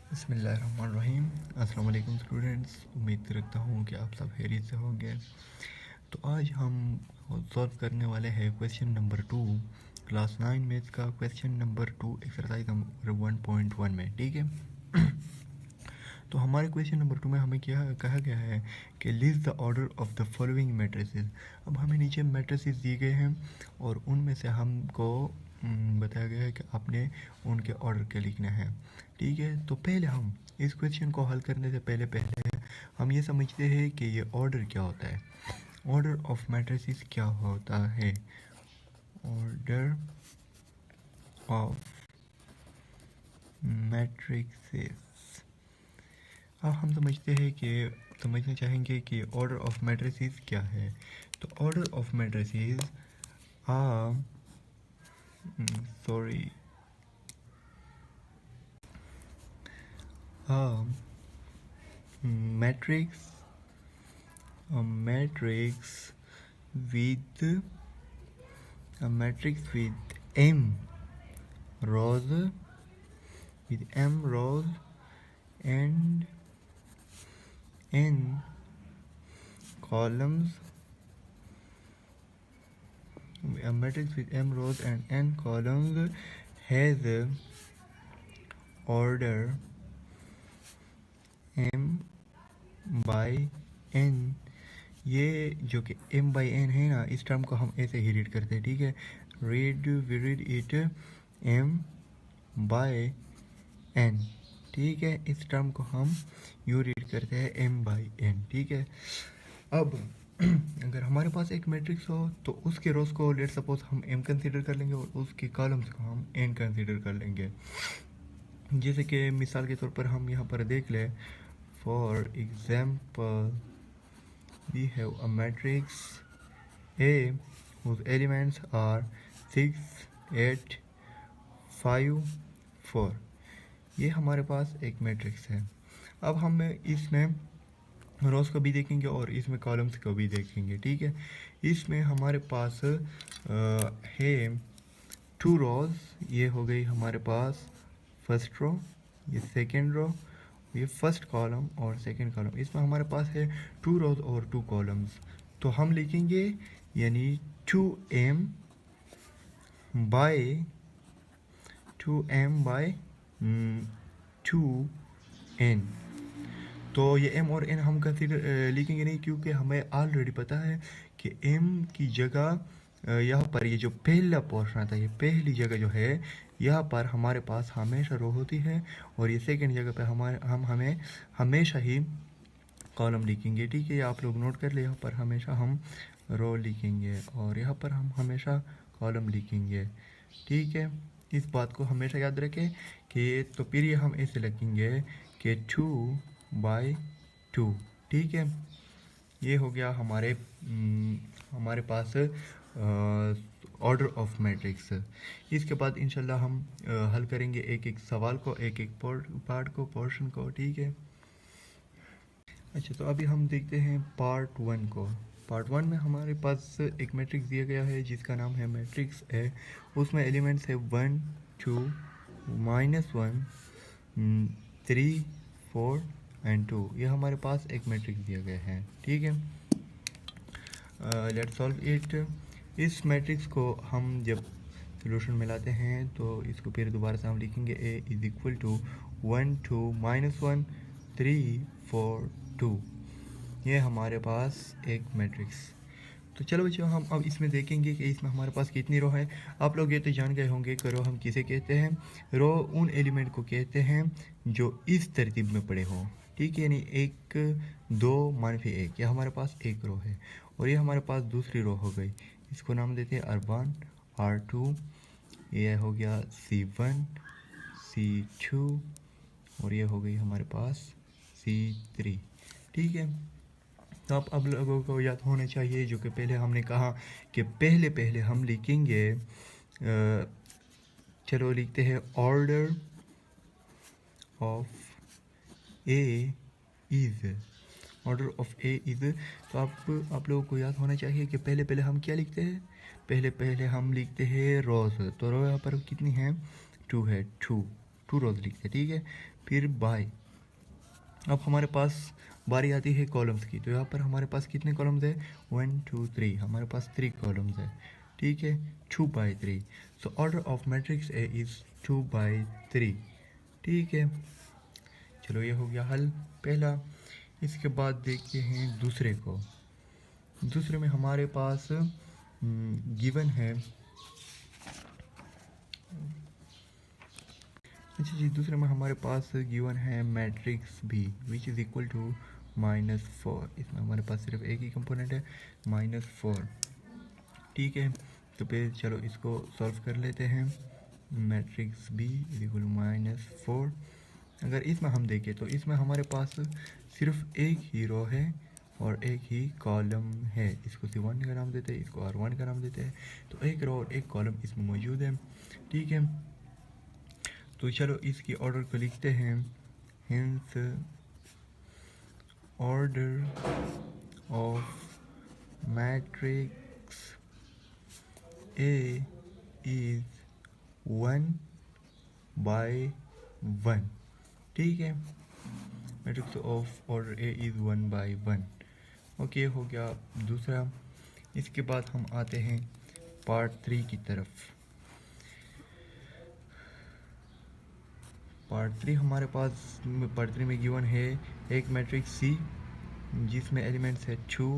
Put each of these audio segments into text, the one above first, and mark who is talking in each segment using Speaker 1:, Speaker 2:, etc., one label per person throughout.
Speaker 1: बिस्मिल्लाहिर्रहमानिर्रहीम। अस्सलाम वालेकुम स्टूडेंट्स, उम्मीद रखता हूँ कि आप सब खैरियत से होंगे। तो आज हम सॉल्व करने वाले हैं क्वेश्चन नंबर 2, क्लास 9 मैथ्स का क्वेश्चन नंबर 2 एक्सरसाइज नंबर 1.1 में। ठीक है। तो हमारे क्वेश्चन नंबर 2 में हमें क्या कहा गया है कि list the order of the following matrices. अब हमें नीचे मैट्रिसेस दिए गए हैं और उनमें से हमको बताया गया है कि आपने उनके ऑर्डर क्या लिखना है। ठीक है। तो पहले हम इस क्वेश्चन को हल करने से पहले पहले हम ये समझते हैं कि ये ऑर्डर क्या होता है। ऑर्डर ऑफ मैट्रिसेस क्या होता है। Order of matrices. अब हम समझना चाहेंगे कि ऑर्डर ऑफ मैट्रिसेस क्या है। तो order of matrices are sorry matrix with a matrix with m rows and n columns. A matrix with m rows and n columns has order m by n। ये जो कि m by n है ना, इस term को हम ऐसे ही read करते हैं। ठीक है। We read it m by n। ठीक है। इस टर्म को हम यू रीड करते हैं m by n। ठीक है। अब अगर हमारे पास एक मैट्रिक्स हो तो उसके रोज को लेट सपोज हम m कंसीडर कर लेंगे और उसके कॉलम्स को हम n कंसीडर कर लेंगे। जैसे कि मिसाल के तौर पर हम यहाँ पर देख लें, for example we have a matrix A whose elements are 6, 8, 5, 4। ये हमारे पास एक मैट्रिक्स है। अब हम इसमें रोज को भी देखेंगे और इसमें कॉलम्स को भी देखेंगे। ठीक है। इसमें हमारे पास है 2 रोज। ये हो गई हमारे पास फर्स्ट रो, ये सेकेंड रो, ये फर्स्ट कॉलम और सेकंड कॉलम। इसमें हमारे पास है 2 रोज और 2 कॉलम्स। तो हम लिखेंगे यानी 2m बाय 2n। तो ये m और n हम कंसीडर लिखेंगे नहीं, क्योंकि हमें ऑलरेडी पता है कि m की जगह यहाँ पर ये जो पहला पोर्शन आता है, ये पहली जगह जो है यहाँ पर हमारे पास हमेशा रो होती है और ये सेकंड जगह पे हमें हमेशा ही कॉलम लिखेंगे। ठीक है। आप लोग नोट कर ले, यहाँ पर हमेशा हम रो लिखेंगे और यहाँ पर हम हमेशा कॉलम लिखेंगे। ठीक है। इस बात को हमेशा याद रखें कि तो फिर ये हम ऐसे लिखेंगे कि 2/2। ठीक है। ये हो गया हमारे पास ऑर्डर ऑफ मैट्रिक्स। इसके बाद इंशाल्लाह हम हल करेंगे एक एक सवाल को, एक एक पार्ट को, पोर्शन को। ठीक है। अच्छा, तो अभी हम देखते हैं पार्ट 1 को। पार्ट 1 में हमारे पास एक मैट्रिक्स दिया गया है जिसका नाम है मैट्रिक्स ए। उसमें एलिमेंट्स है 1, 2, -1, 3, 4 एंड 2। ये हमारे पास एक मैट्रिक्स दिया गया है। ठीक है। Let's solve it. इस मैट्रिक्स को हम जब सोल्यूशन में लाते हैं तो इसको फिर दोबारा से हम लिखेंगे ए इज इक्वल टू 1, 2, -1, 3, 4, 2। ये हमारे पास एक मैट्रिक्स। तो चलो बच्चों, हम अब इसमें देखेंगे कि इसमें हमारे पास कितनी रो है। आप लोग ये तो जान गए होंगे कि रो हम किसे कहते हैं। रो उन एलिमेंट को कहते हैं जो इस तरतीब में पड़े हों। ठीक है। यानी 1, 2, -1, यह हमारे पास एक रो है और ये हमारे पास दूसरी रो हो गई। इसको नाम देते हैं R1, R2, यह हो गया C1, C2 और ये हो गई हमारे पास C3। ठीक है। तो अब लोगों को याद होना चाहिए जो कि पहले हमने कहा कि पहले हम लिखेंगे, चलो लिखते हैं order of A is. Order of A is. तो आप लोगों को याद होना चाहिए कि पहले हम क्या लिखते हैं। पहले हम लिखते हैं रोज़। तो रो यहाँ पर कितनी है, 2 है, 2 रोज़ लिखते हैं। ठीक है। फिर बाय। अब हमारे पास बारी आती है कॉलम्स की, तो यहाँ पर हमारे पास कितने कॉलम्स है, 1 2 3, हमारे पास 3 कॉलम्स है, ठीक है, 2 by 3। So order of matrix A is 2 by 3, ठीक है। चलो ये हो गया हल पहला। इसके बाद देखते हैं दूसरे को। दूसरे में हमारे पास गिवन है, अच्छा जी, दूसरे में हमारे पास गिवन है मैट्रिक्स भी विच इज़ इक्वल टू -4। इसमें हमारे पास सिर्फ एक ही कंपोनेंट है, -4, ठीक है। तो फिर चलो इसको सॉल्व कर लेते हैं। Matrix B is equal to -4। अगर इसमें हम देखें तो इसमें हमारे पास सिर्फ एक ही रो है और एक ही कॉलम है। इसको C1 का नाम देते हैं, इसको R1 का नाम देते हैं। तो एक रो और एक कॉलम इसमें मौजूद है, ठीक है। तो चलो इसकी ऑर्डर को लिखते हैं। Hence order of matrix A is 1 by 1, ठीक है। Matrix of order A is 1 by 1, okay, हो गया दूसरा। इसके बाद हम आते हैं पार्ट 3 की तरफ। पार्ट 3 हमारे पास, पार्ट 3 में गिवन है एक मैट्रिक्स सी जिसमें एलिमेंट्स है 2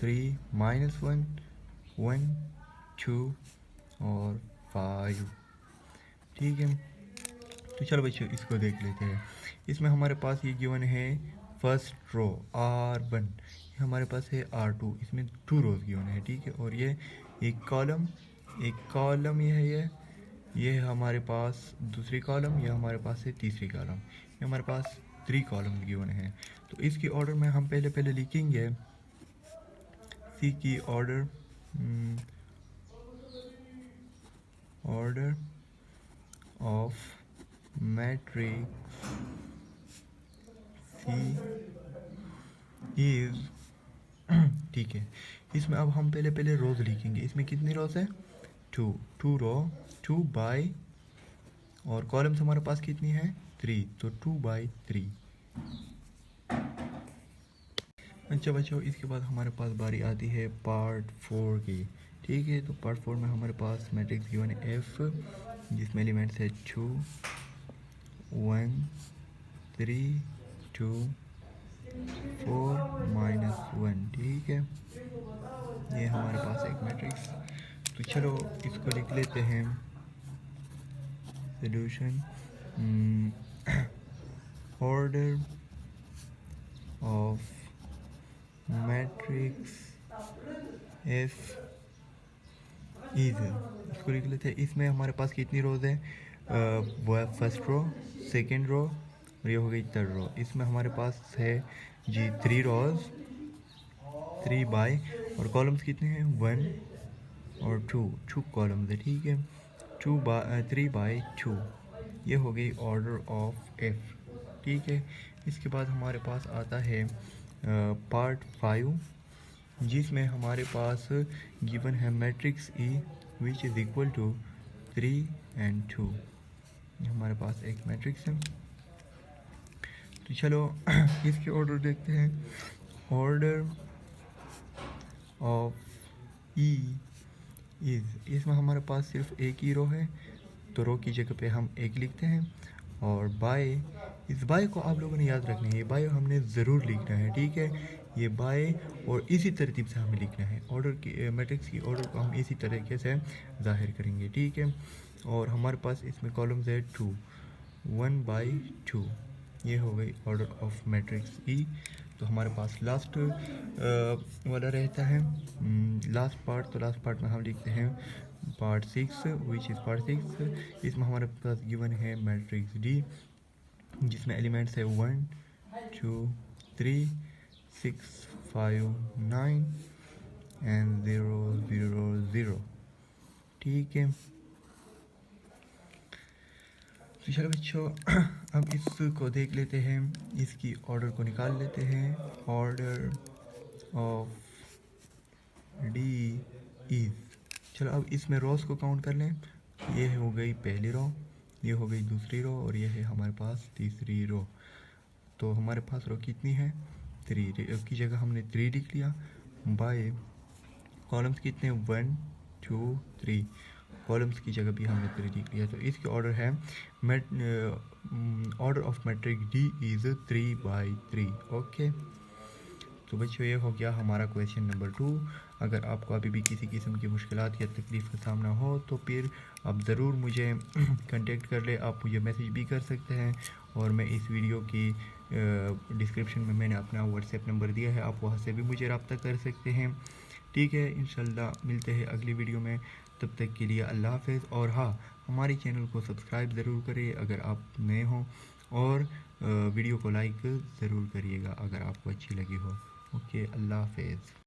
Speaker 1: 3 -1 1 2 और 5, ठीक है। तो चलो बच्चों इसको देख लेते हैं। इसमें हमारे पास ये गिवन है फर्स्ट रो R1, हमारे पास है R2, इसमें 2 रोज गिवन है, ठीक है। और ये एक कॉलम ये है हमारे पास दूसरी कॉलम, ये हमारे पास है तीसरी कॉलम, ये हमारे पास 3 कॉलम गिवन है। तो इसकी ऑर्डर में हम पहले लिखेंगे सी की order of matrix C is, ठीक है। इसमें अब हम पहले रोज लिखेंगे। इसमें कितनी रोज है, 2 रो, 2 बाई, और कॉलम्स हमारे पास कितनी है, 3, तो 2 बाई 3। अच्छा बच्चों, इसके बाद हमारे पास बारी आती है पार्ट 4 की, ठीक है। तो पार्ट 4 में हमारे पास मैट्रिक्स गिवन है एफ जिसमें एलिमेंट्स है 2 1 3 2 4 -1, ठीक है। ये हमारे पास एक मैट्रिक्स। तो चलो इसको लिख लेते हैं। Solution order of matrix F is, इसको लिख लेते हैं। इसमें हमारे पास कितनी रोज है, फर्स्ट रो, सेकेंड रो, और ये हो गई थर्ड रो। इसमें हमारे पास है जी 3 रोज, 3 बाय, और कॉलम्स कितने हैं, 1 और 2 कॉलम्स है, ठीक है। 3 बाय 2, ये हो गई ऑर्डर ऑफ एफ, ठीक है। इसके बाद हमारे पास आता है पार्ट 5 जिसमें हमारे पास गिवन है matrix E which is equal to 3 and 2, हमारे पास एक मैट्रिक्स है। तो चलो इसके ऑर्डर देखते हैं। ऑर्डर ऑफ ई इज़, इसमें हमारे पास सिर्फ एक ही रो है, तो रो की जगह पे हम एक लिखते हैं। और बाय, इस बाय को आप लोगों ने याद रखना है, ये बाय हमने ज़रूर लिखना है, ठीक है। ये बाय और इसी तरतीब से हमें लिखना है। ऑर्डर की मैट्रिक्स की ऑर्डर को हम इसी तरीके से ज़ाहिर करेंगे, ठीक है। और हमारे पास इसमें कॉलम्स है 2 1 बाई 2, ये हो गई ऑर्डर ऑफ मैट्रिक्स ई। तो हमारे पास लास्ट वाला रहता है लास्ट पार्ट। तो लास्ट पार्ट में हम लिखते हैं पार्ट 6 विच इज़ पार्ट 6। इसमें हमारे पास गिवन है मैट्रिक्स डी जिसमें एलिमेंट्स है 1 2 3 6 5 9 एंड 0 0 0, ठीक है। तो चलो बच्चों अब इसको देख लेते हैं, इसकी ऑर्डर को निकाल लेते हैं। ऑर्डर ऑफ डी इज़, चलो अब इसमें रोज को काउंट कर लें। ये हो गई पहली रो, ये हो गई दूसरी रो और ये है हमारे पास तीसरी रो। तो हमारे पास रो कितनी है 3 की जगह हमने 3 लिख लिया। बाय कॉलम्स कितने 1 2 3, कॉलम्स की जगह भी हमने 3 लिख लिया। तो इसके ऑर्डर है order of matrix D is 3/3। Okay, तो बच्चों ये हो गया हमारा क्वेश्चन नंबर 2। अगर आपको अभी भी किसी किस्म की मुश्किलात या तकलीफ़ का सामना हो तो फिर आप ज़रूर मुझे कांटेक्ट कर ले। आप मुझे मैसेज भी कर सकते हैं और मैं इस वीडियो की डिस्क्रिप्शन में मैंने अपना व्हाट्सएप नंबर दिया है, आप वहाँ से भी मुझे रब्ता कर सकते हैं। ठीक है, इंशाल्लाह मिलते हैं अगली वीडियो में। तब तक के लिए अल्लाह हाफ़िज़। और हाँ, हमारे चैनल को सब्सक्राइब ज़रूर करें अगर आप नए हों, और वीडियो को लाइक ज़रूर करिएगा अगर आपको अच्छी लगी हो। ओके, अल्लाह हाफ़िज़।